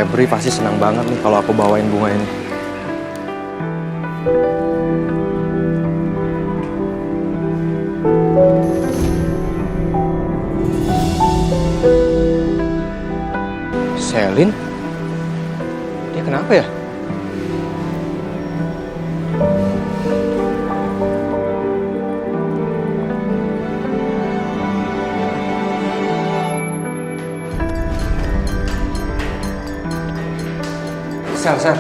Febri pasti senang banget nih kalau aku bawain bunga ini. Selin? Dia kenapa ya? Sel.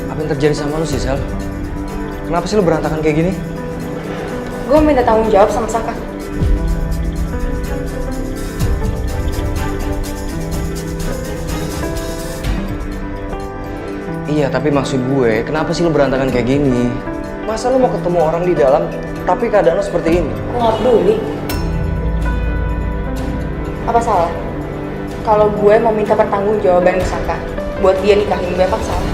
Apa yang terjadi sama lu sih, Sel? Kenapa sih lu berantakan kayak gini? Gue minta tanggung jawab sama Saka. Iya, tapi maksud gue, kenapa sih lu berantakan kayak gini? Masa lu mau ketemu orang di dalam, tapi keadaan lu seperti ini? Gue gak peduli. Apa salah? Kalau gue mau minta pertanggungjawaban ke Saka buat dia nikahin gue, apa salah?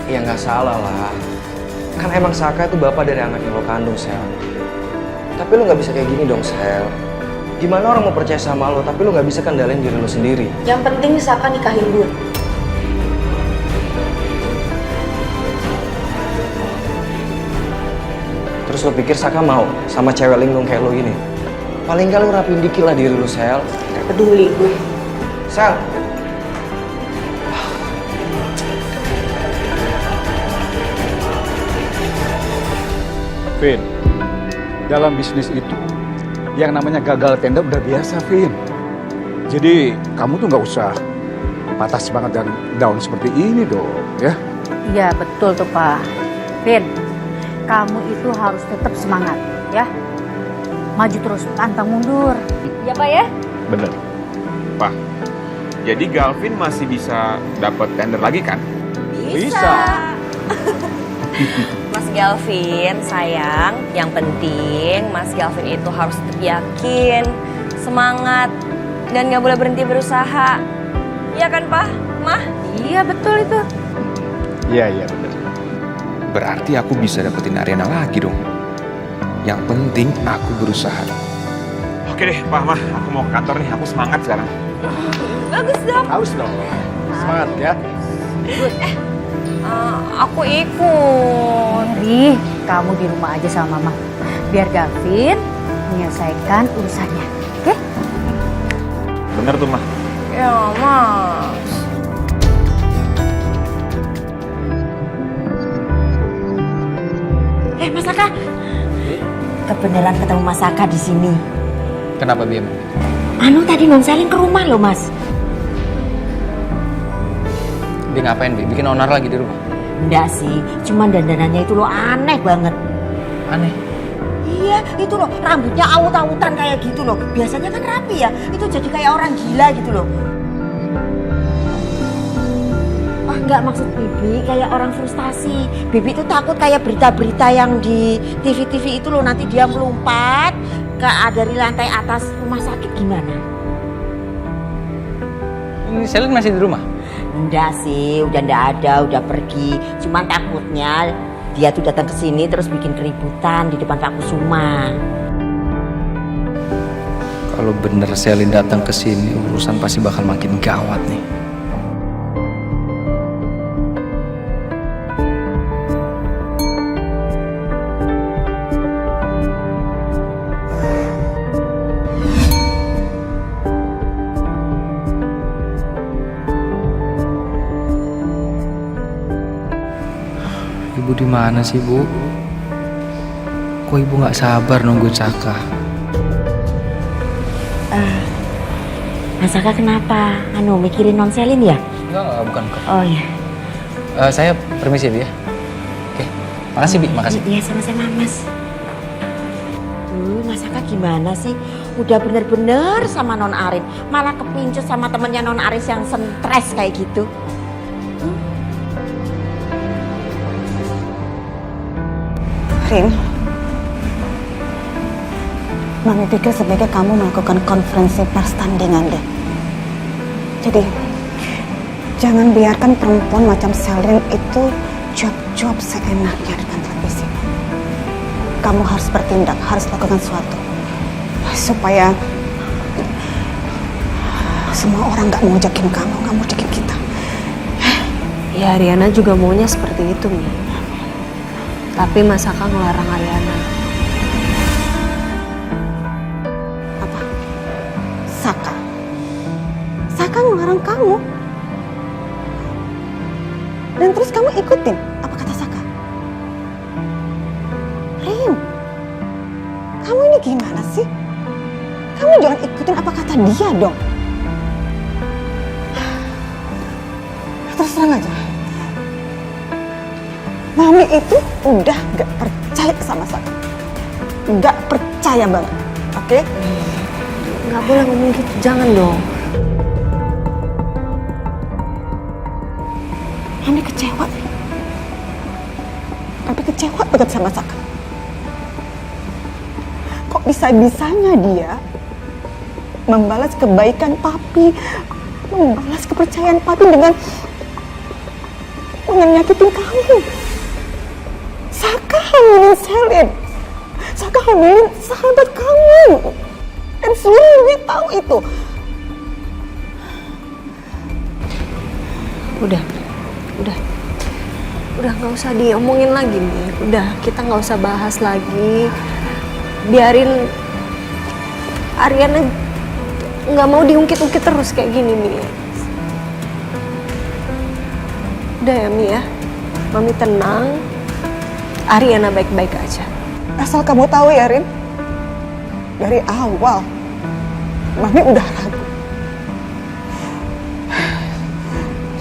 Ya nggak salah lah. Kan emang Saka itu bapak dari anak yang lo kandung, Sel. Tapi lo nggak bisa kayak gini dong, Sel. Gimana orang mau percaya sama lo, tapi lo nggak bisa kendalin diri lo sendiri? Yang penting Saka nikahin gue. Terus lo pikir Saka mau sama cewek linglung kayak lo gini? Paling nggak lo rapiin dikit lah diri lo, Sel. Gak peduli gue. Sel! Vin, dalam bisnis itu yang namanya gagal tender udah biasa, Vin. Jadi kamu tuh nggak usah patah semangat dan down seperti ini dong, ya. Iya betul tuh Pak. Vin, kamu itu harus tetap semangat ya. Maju terus, pantang mundur. Ya Pak ya? Bener. Pak, jadi Galvin masih bisa dapat tender lagi kan? Bisa. Mas Galvin, sayang, yang penting Mas Galvin itu harus tetap yakin, semangat, dan gak boleh berhenti berusaha. Iya kan, Pak? Mah? Iya betul itu. Iya bener. Berarti aku bisa dapetin Ariana lagi dong. Yang penting aku berusaha. Oke deh, Pak, Mah. Aku mau ke kantor nih. Aku semangat sekarang. Bagus dong. Harus dong. Semangat ya. Aku ikut. Nih, kamu di rumah aja sama Mama. Biar Gavin menyelesaikan urusannya. Oke? Bener tuh, Mah. Ya, Mas. Mas Saka, kebenaran ketemu Mas Saka di sini. Kenapa, Bim? Anu tadi non Selin ke rumah loh Mas. Dia ngapain, Bi? Bikin onar lagi di rumah? Enggak sih, cuman dandanannya itu loh aneh banget. Aneh. Iya, itu loh rambutnya awut-awutan kayak gitu loh. Biasanya kan rapi ya, itu jadi kayak orang gila gitu loh. Oh enggak, maksud Bibi kayak orang frustasi. Bibi itu takut kayak berita-berita yang di TV-TV itu loh, nanti dia melompat ke dari lantai atas rumah sakit gimana? Ini Selin masih di rumah? Enggak sih, udah enggak ada, udah pergi. Cuman takutnya dia tuh datang ke sini terus bikin keributan di depan Pak Kusuma. Kalau bener Selin datang ke sini, urusan pasti bakal makin gawat nih. Ibu di mana sih, Bu? Kok Ibu nggak sabar nungguin Saka? Mas Saka kenapa? Anu mikirin non Selin ya? Enggak, bukan. Oh ya. Saya permisi, Bi ya. Oke, makasih, Bi, makasih. Iya sama-sama Mas. Mas Saka gimana sih? Udah bener-bener sama non Arin, malah kepincut sama temennya non Aris yang stres kayak gitu. Rin, Mami pikir sebaiknya kamu melakukan konferensi pertandingan deh. Jadi, jangan biarkan perempuan macam Selin itu job-job seenaknya di kantor televisi. Kamu harus bertindak, harus lakukan sesuatu. Supaya semua orang gak mau jakin kamu, gak mau jakin kita. Ya Ariana juga maunya seperti itu, Mi. Tapi Mas Saka ngelarang Ariana. Apa? Saka? Saka ngelarang kamu? Dan terus kamu ikutin apa kata Saka? Rin, kamu ini gimana sih? Kamu jangan ikutin apa kata dia dong. Terus terang aja, Mami itu udah gak percaya sama Saka. Gak percaya banget, oke? Nggak boleh ngomong gitu, jangan dong. Mami kecewa. Tapi kecewa banget sama Saka. Kok bisa-bisanya dia membalas kebaikan papi, membalas kepercayaan papi dengan nyakitin kamu. Saka hamilin Selin. Saka hamilin sahabat kamu. Dan seluruhnya tahu itu. Udah nggak usah diomongin lagi nih. Udah, kita nggak usah bahas lagi. Biarin Ariana nggak mau diungkit-ungkit terus kayak gini, Mi. Udah ya, Mi ya. Mami tenang. Ariana baik-baik aja. Asal kamu tahu ya, Rin. Dari awal, Mami udah ragu.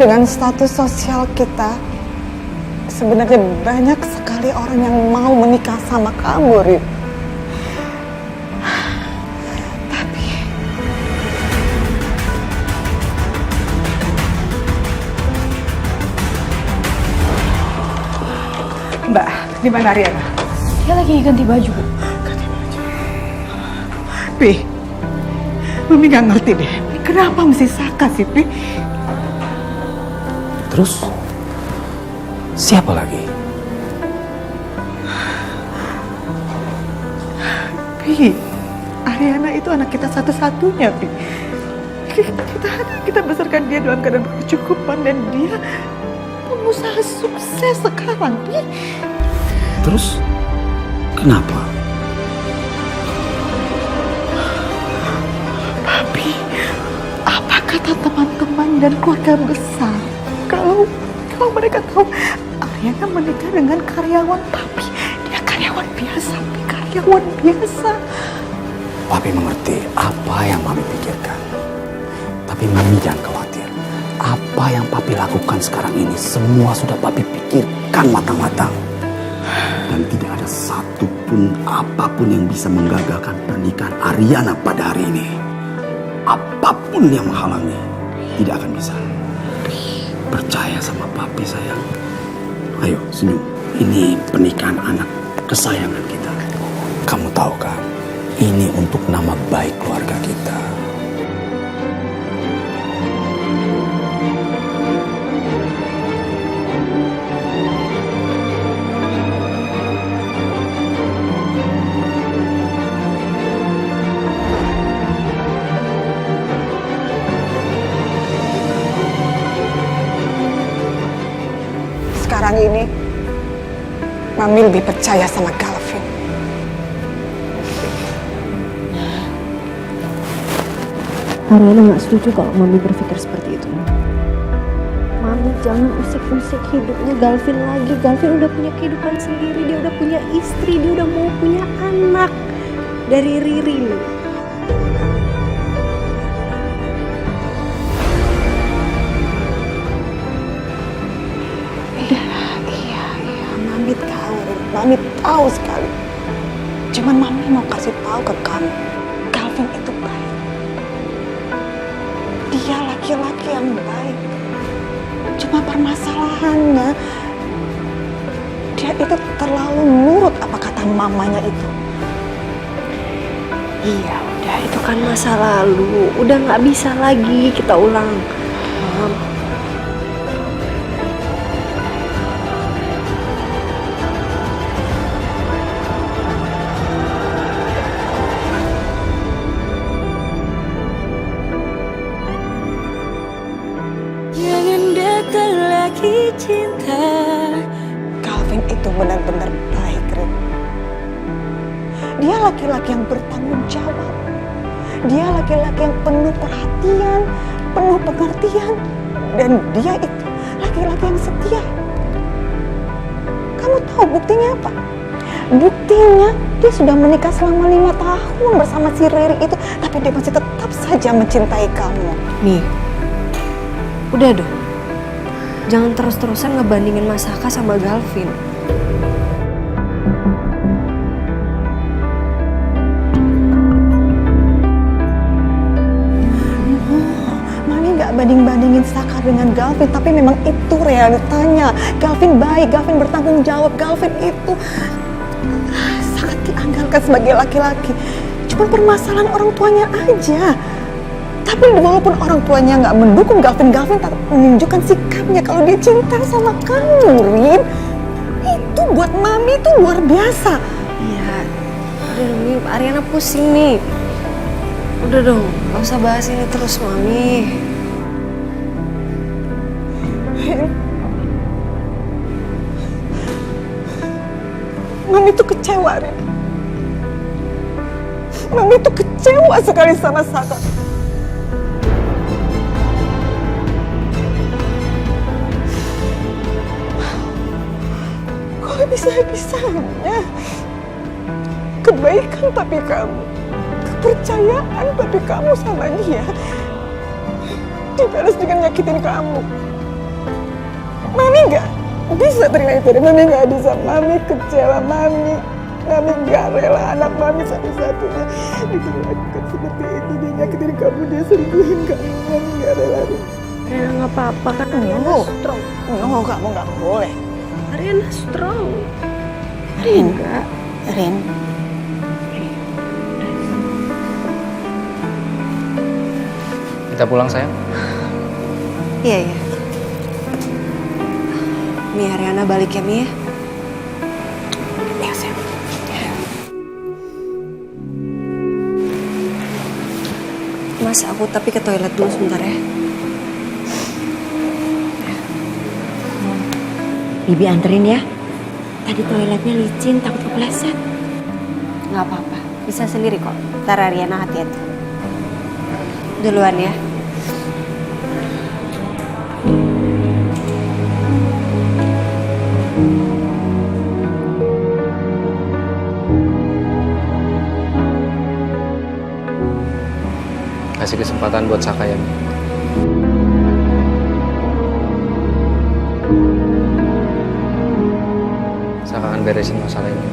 Dengan status sosial kita, sebenarnya banyak sekali orang yang mau menikah sama kamu, Rin. Tapi Mbak, di mana Ariana? Dia lagi ganti baju. Pi, Mami gak ngerti deh. Kenapa mesti Saka sih, Pi? Terus siapa lagi? Pi, Ariana itu anak kita satu-satunya, Pi. Kita besarkan dia dalam keadaan berkecukupan dan dia pengusaha sukses sekarang, Pi. Terus kenapa? Papi, apa kata teman-teman dan keluarga besar kalau mereka tahu Ariana menikah dengan karyawan Papi? Dia karyawan biasa, Pi, karyawan biasa. Papi mengerti apa yang Mami pikirkan. Tapi Mami jangan khawatir. Apa yang Papi lakukan sekarang ini semua sudah Papi pikirkan matang-matang. Dan tidak ada satupun apapun yang bisa menggagalkan pernikahan Ariana pada hari ini. Apapun yang menghalangi tidak akan bisa. Percaya sama Papi, sayang. Ayo senyum. Ini pernikahan anak kesayangan kita. Kamu tahu kan, ini untuk nama baik keluarga kita. Sekarang ini, Mami lebih percaya sama Galvin. Ariana nggak setuju kalau Mami berpikir seperti itu. Mami jangan usik-usik hidupnya Galvin lagi. Galvin udah punya kehidupan sendiri, dia udah punya istri, dia udah mau punya anak dari Riri. Iya, Mami tahu sekali. Cuman Mami mau kasih tahu ke kamu, Galvin itu baik. Dia laki-laki yang baik. Cuma permasalahannya, dia itu terlalu nurut apa kata kata mamanya itu. Iya, udah itu kan masa lalu. Udah nggak bisa lagi kita ulang. Mam. Jangan datang lagi cinta. Calvin itu benar-benar baik, Rin. Dia laki-laki yang bertanggung jawab. Dia laki-laki yang penuh perhatian, penuh pengertian. Dan dia itu laki-laki yang setia. Kamu tahu buktinya apa? Buktinya dia sudah menikah selama 5 tahun bersama si Riri itu. Tapi dia masih tetap saja mencintai kamu. Nih, udah dong. Jangan terus-terusan ngebandingin Mas Saka sama Galvin. Mami nggak banding-bandingin Saka dengan Galvin, tapi memang itu realitanya. Galvin baik, Galvin bertanggung jawab, Galvin itu sangat diandalkan sebagai laki-laki. Cuma permasalahan orang tuanya aja. Tapi walaupun orang tuanya nggak mendukung Galvin, Galvin tetap menunjukkan sikapnya kalau dia cinta sama kamu, Rin. Itu buat Mami itu luar biasa. Iya. Udah dong, nih, Ariana pusing nih. Udah dong, gak usah bahas ini terus, Mami. Mami tuh kecewa, Rin. Mami tuh kecewa sekali sama Saka. Kok bisa-bisanya kebaikan papi kamu, kepercayaan papi kamu sama dia dibalas dengan nyakitin kamu. Mami nggak bisa terima itu, Mami nggak bisa. Mami kecewa, Mami nggak rela anak Mami satu-satunya diperlakukan seperti itu. Dia nyakitin kamu, dia selingkuhin kamu. Mami nggak rela. Ariana nggak apa-apa kan? No, strong. No, kamu nggak boleh. Ariana strong. Rin, Rin. Kita pulang, sayang. Iya, iya. Mi, Ariana balik ya, Mi ya? Ya, sayang. Mas, aku tapi ke toilet dulu sebentar ya. Bibi anterin ya. Tadi toiletnya licin, takut kepleset. Nggak apa-apa, bisa sendiri kok. Ntar Ariana hati-hati. Duluan ya. Kasih kesempatan buat Saka ya. Saka akan beresin masalah ini.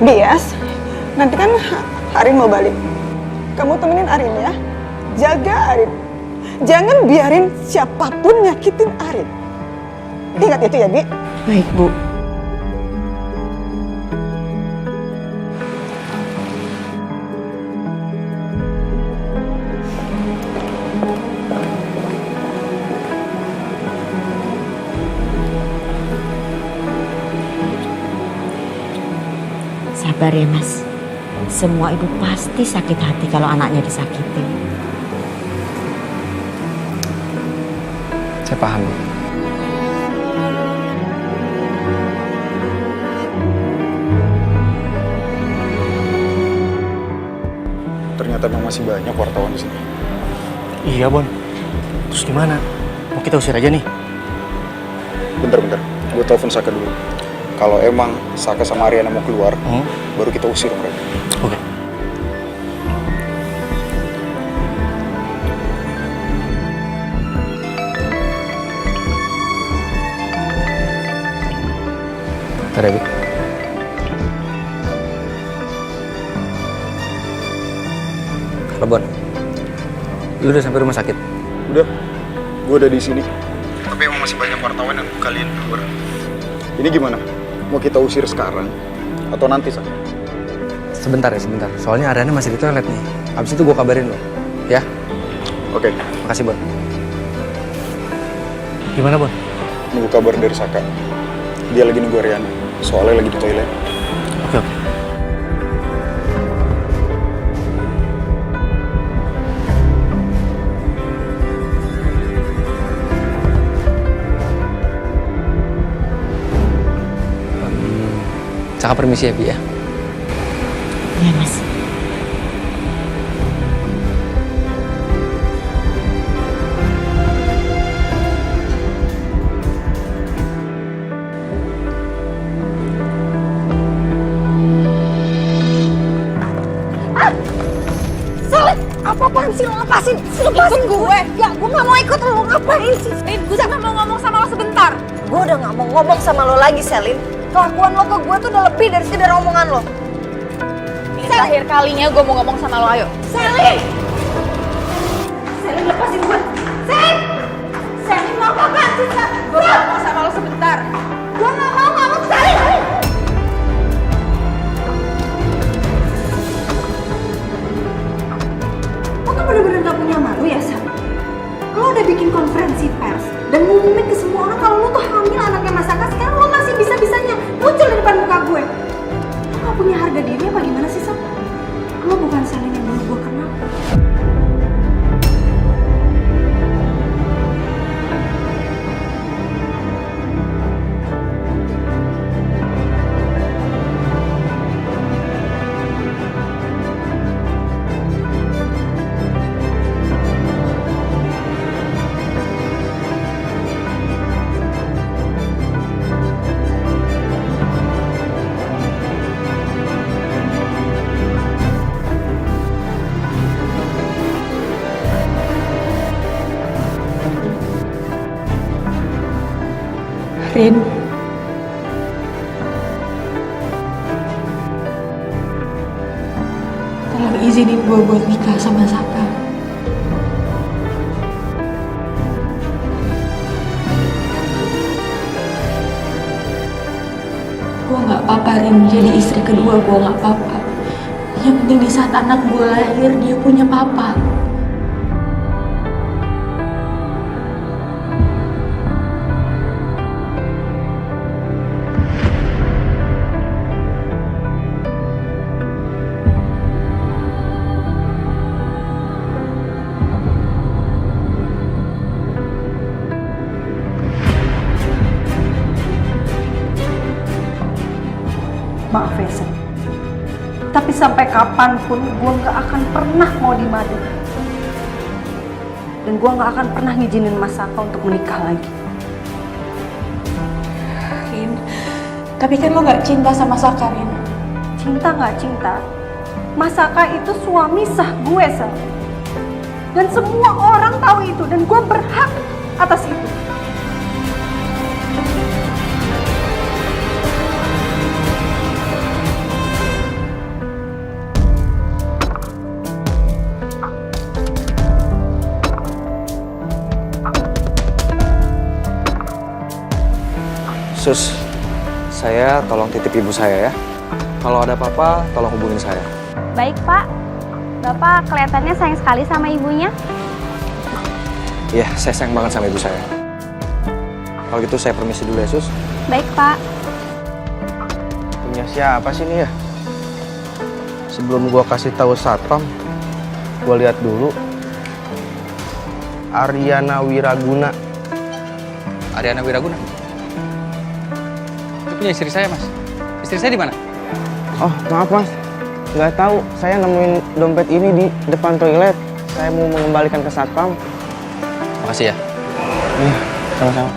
Bias, nanti kan Arin mau balik. Kamu temenin Arin ya. Jaga Arin. Jangan biarin siapapun nyakitin Arin. Ingat itu ya, Bi. Baik, Bu. Sabar ya, Mas. Semua ibu pasti sakit hati kalau anaknya disakiti. Saya paham. Ternyata memang masih banyak wartawan di sini. Iya, Bon. Terus gimana? Mau kita usir aja nih? Bentar. Gue telepon Saka dulu. Kalau emang Saka sama Ariana mau keluar, baru kita usir mereka. Oke. Bentar ya, Bi. Halo, Bon. Lu udah sampai rumah sakit? Udah, gue udah di sini. Tapi emang masih banyak wartawan yang kalian keluar. Ini gimana? Mau kita usir sekarang atau nanti, Sak? Sebentar ya, sebentar. Soalnya Ariana masih di toilet nih. Abis itu gue kabarin lo, ya? Oke. Makasih, Bon. Gimana, Bon? Nunggu kabar dari Saka. Dia lagi nunggu Ariana. Soalnya lagi di toilet. Oke. Saka permisi ya, Bi ya. Iya, Mas. Apaan sih lo lepasin? Lepasin gue. Ya, gue gak mau ikut lo. Ngapain sih? Gue cuma mau ngomong sama lo sebentar. Gue udah gak mau ngomong sama lo lagi, Selin. Kelakuan lo ke gue tuh udah lebih dari sekedar omongan lo. Ini terakhir kalinya gue mau ngomong sama lo, ayo. Selin! Selin, lepasin gue. Selin! Selin, mau apaan sih, Sel? Gue mau ngomong sama lo sebentar. Gue gak mau ngomong, Selin! Lo tuh bener-bener gak punya malu ya, Sam? Lo udah bikin konferensi pers dan ngumumin ke semua orang kalau lo tuh hamil anaknya Mas Saka. Sekarang lo masih bisa-bisanya muncul di depan muka gue. Lo gak punya harga diri apa gimana sih, Sam? Lo bukan Selin yang dulu gue kenal. Rin. Tolong izinin gue buat nikah sama Saka. Gue gak apa-apa Rin, jadi istri kedua gue gak apa-apa. Yang penting di saat anak gue lahir, dia punya papa. Maaf ya, Sam. Tapi sampai kapanpun gue gak akan pernah mau dimadu. Dan gue gak akan pernah ngizinin Mas Saka untuk menikah lagi. Rin, tapi kan lo gak cinta sama Saka, Rin. Cinta gak cinta, Mas Saka itu suami sah gue, Sam. Dan semua orang tahu itu, dan gue berhak atas itu. Sus, saya tolong titip ibu saya ya. Kalau ada apa-apa, tolong hubungin saya. Baik, Pak. Bapak kelihatannya sayang sekali sama ibunya. Iya, saya sayang banget sama ibu saya. Kalau gitu saya permisi dulu ya, Sus. Baik, Pak. Punya siapa sih ini ya? Sebelum gua kasih tahu satpam, gua lihat dulu. Ariana Wiraguna. Ariana Wiraguna? Itu punya istri saya, Mas. Istri saya di mana? Oh, maaf Mas. Nggak tahu, saya nemuin dompet ini di depan toilet. Saya mau mengembalikan ke satpam. Makasih ya. Iya, sama-sama.